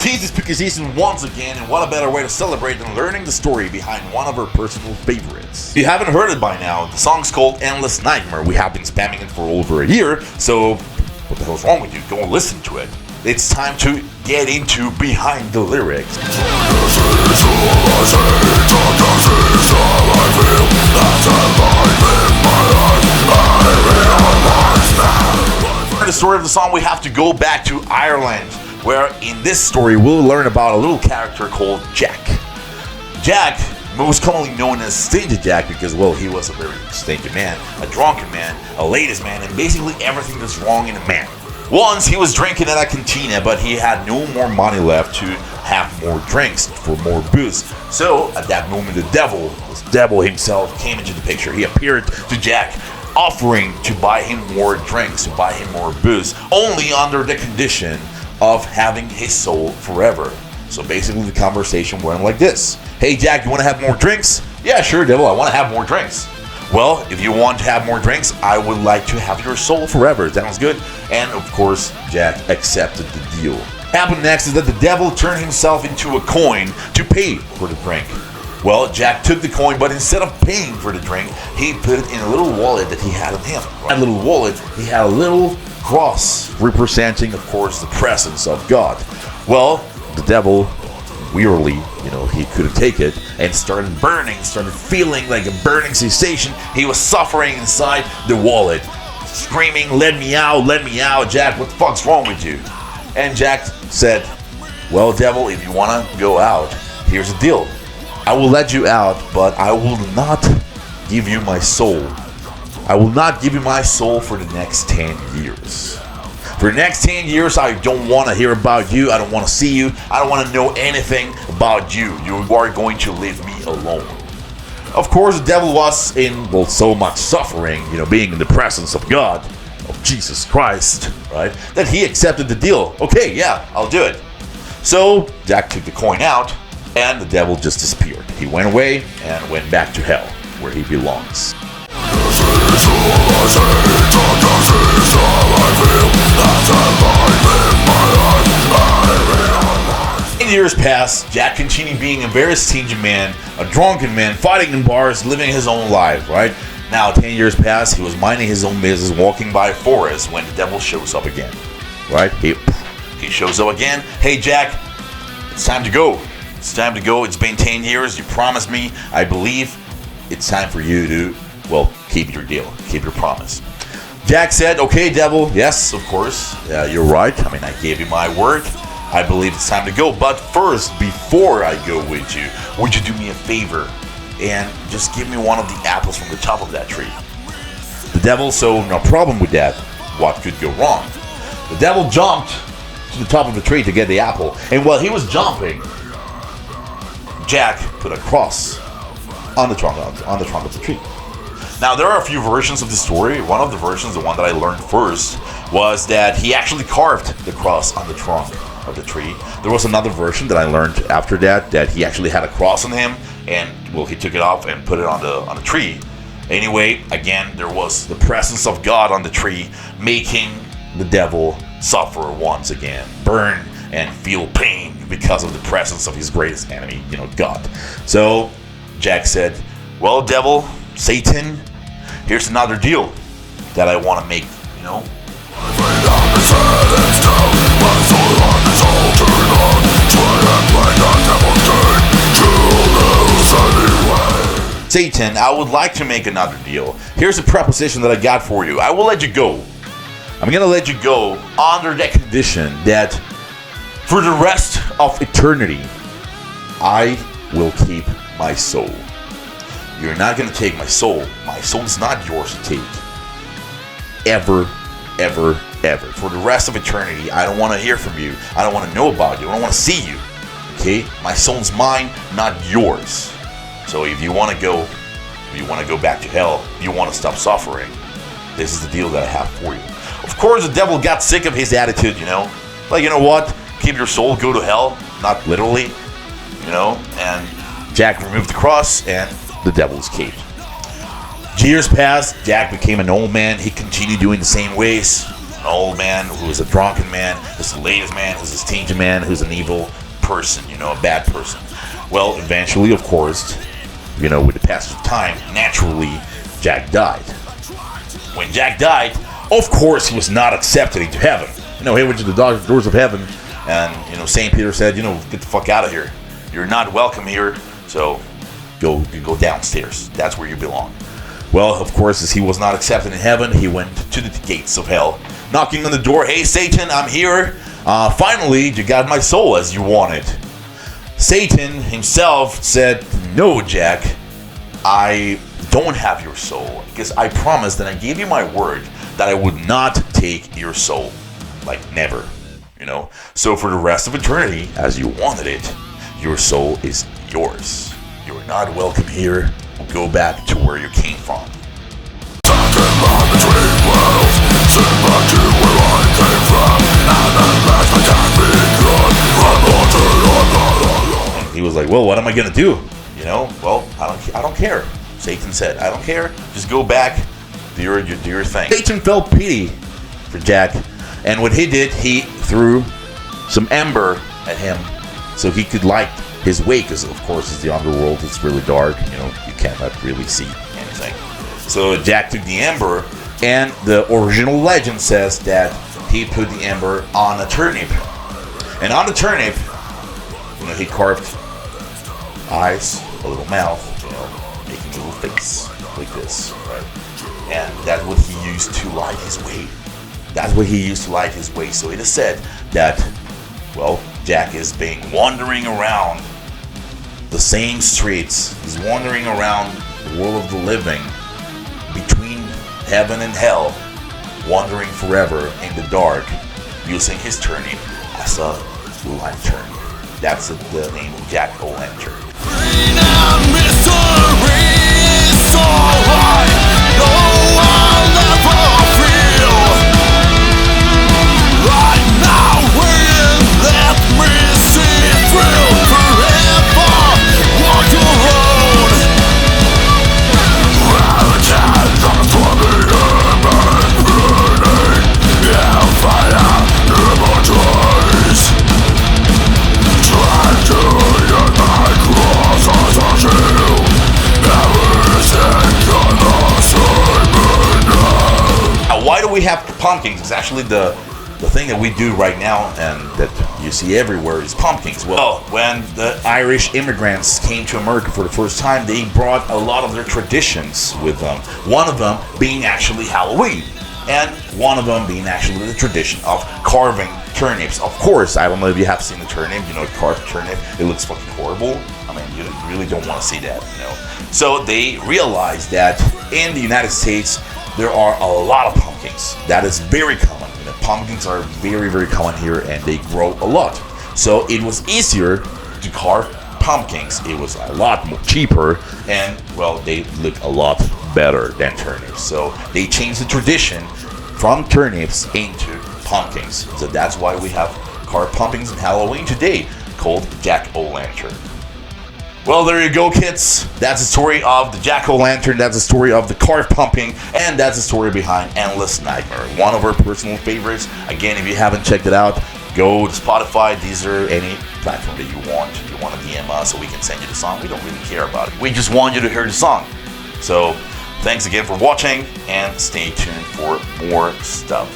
Jesus Picker Season once again, and what a better way to celebrate than learning the story behind one of our personal favorites. If you haven't heard it by now, the song's called Endless Nightmare. We have been spamming it for over a year, so what the hell's wrong with you? Go and listen to it. It's time to get into behind the lyrics. For the story of the song, we have to go back to Ireland, where in this story we'll learn about a little character called Jack. Jack, most commonly known as Stingy Jack, because, well, he was a very stingy man, a drunken man, a ladies' man, and basically everything that's wrong in a man. Once he was drinking at a cantina, but he had no more money left to have more drinks for more booze. So at that moment, the devil himself came into the picture. He appeared to Jack, offering to buy him more drinks, to buy him more booze, only under the condition of having his soul forever. So basically the conversation went like this. Hey Jack, you want to have more drinks? Yeah, sure, devil, I want to have more drinks. Well, if you want to have more drinks, I would like to have your soul forever. Sounds good? And of course, Jack accepted the deal. Happened next is that the devil turned himself into a coin to pay for the drink. Well, Jack took the coin, but instead of paying for the drink, he put it in a little wallet that he had on him. In that little wallet, he had a little cross representing, of course, the presence of God. Well, the devil, wearily, he couldn't take it and started feeling like a burning sensation. He was suffering inside the wallet, screaming, let me out, Jack, what the fuck's wrong with you? And Jack said, well, devil, if you want to go out, here's the deal. I will let you out, but I will not give you my soul. I will not give you my soul for the next 10 years. For the next 10 years, I don't want to hear about you. I don't want to see you. I don't want to know anything about you. You are going to leave me alone. Of course, the devil was in, so much suffering, being in the presence of God, of Jesus Christ, right, that he accepted the deal. Okay, yeah, I'll do it. So Jack took the coin out, and the devil just disappeared. He went away and went back to hell, where he belongs. Years passed. Jack continued being a very stingy man, a drunken man, fighting in bars, living his own life, right? Now, 10 years passed, he was minding his own business, walking by a forest when the devil shows up again, right? He shows up again. Hey, Jack, it's time to go. It's time to go. It's been 10 years. You promised me. I believe it's time for you to, keep your deal, keep your promise. Jack said, okay, devil, yes, of course, you're right. I gave you my word. I believe it's time to go. But first, before I go with you, would you do me a favor and just give me one of the apples from the top of that tree? The devil, so no problem with that. What could go wrong? The devil jumped to the top of the tree to get the apple. And while he was jumping, Jack put a cross on the trunk of the tree. Now, there are a few versions of the story. One of the versions, the one that I learned first, was that he actually carved the cross on the trunk of the tree. There was another version that I learned after that he actually had a cross on him, and he took it off and put it on the tree. Anyway, again, there was the presence of God on the tree, making the devil suffer once again, burn and feel pain because of the presence of his greatest enemy, God. So Jack said, well, devil, Satan, here's another deal that I want to make, Satan, I would like to make another deal. Here's a proposition that I got for you. I will let you go. I'm going to let you go under the condition that for the rest of eternity, I will keep my soul. You're not going to take my soul. My soul is not yours to take. Ever, ever, ever. For the rest of eternity, I don't want to hear from you. I don't want to know about you. I don't want to see you. Okay? My soul's mine, not yours. So if you want to go back to hell, you want to stop suffering, this is the deal that I have for you. Of course, the devil got sick of his attitude, Like, you know what? Keep your soul, go to hell. Not literally, And Jack removed the cross, and the devil escaped. Years passed. Jack became an old man. He continued doing the same ways. an old man, who's a drunken man, who's a ladies man, who's a stingy man, who's an evil person, a bad person. Well, eventually, of course, with the passage of time, naturally, Jack died. When Jack died, of course, he was not accepted into heaven. He went to the doors of heaven, and Saint Peter said, get the fuck out of here. You're not welcome here, so go downstairs. That's where you belong. Well, of course, as he was not accepted in heaven, he went to the gates of hell, knocking on the door. Hey, Satan, I'm here. Finally, you got my soul as you wanted. Satan himself said, no, Jack, I don't have your soul, because I promised and I gave you my word that I would not take your soul. Like, never. So for the rest of eternity, as you wanted it, your soul is yours. You're not welcome here. Go back to where you came from. He was like, well, what am I gonna do? Well, I don't care. Satan said, I don't care. Just go back, do your thing. Satan felt pity for Jack, and what he did, he threw some ember at him so he could light his way, because of course it's the underworld, it's really dark, you cannot really see anything. So Jack took the ember, and the original legend says that he put the ember on a turnip. And on the turnip, he carved eyes, a little mouth, making a little face like this, right? And that's what he used to light his way. So it is said that, well, Jack is wandering around the same streets. He's wandering around the world of the living, between heaven and hell, wandering forever in the dark, using his turnip as a lantern. That's the name of Jack O'Lantern. Why do we have pumpkins? It's actually the thing that we do right now and that you see everywhere is pumpkins. Well, when the Irish immigrants came to America for the first time, they brought a lot of their traditions with them. One of them being actually Halloween, and one of them being actually the tradition of carving turnips. Of course, I don't know if you have seen the turnip, carved turnip, it looks fucking horrible. I mean, you really don't want to see that, So they realized that in the United States, there are a lot of pumpkins. That is very common. Pumpkins are very, very common here, and they grow a lot. So it was easier to carve pumpkins. It was a lot more cheaper, and well, they look a lot better than turnips. So they changed the tradition from turnips into pumpkins. So that's why we have carved pumpkins in Halloween today, called Jack O'Lantern. Well, there you go, kids. That's the story of the Jack-o'-lantern. That's the story of the carved pumpkin. And that's the story behind Endless Nightmare, one of our personal favorites. Again, if you haven't checked it out, go to Spotify, Deezer, any platform that you want. You want to DM us so we can send you the song. We don't really care about it. We just want you to hear the song. So, thanks again for watching, and stay tuned for more stuff.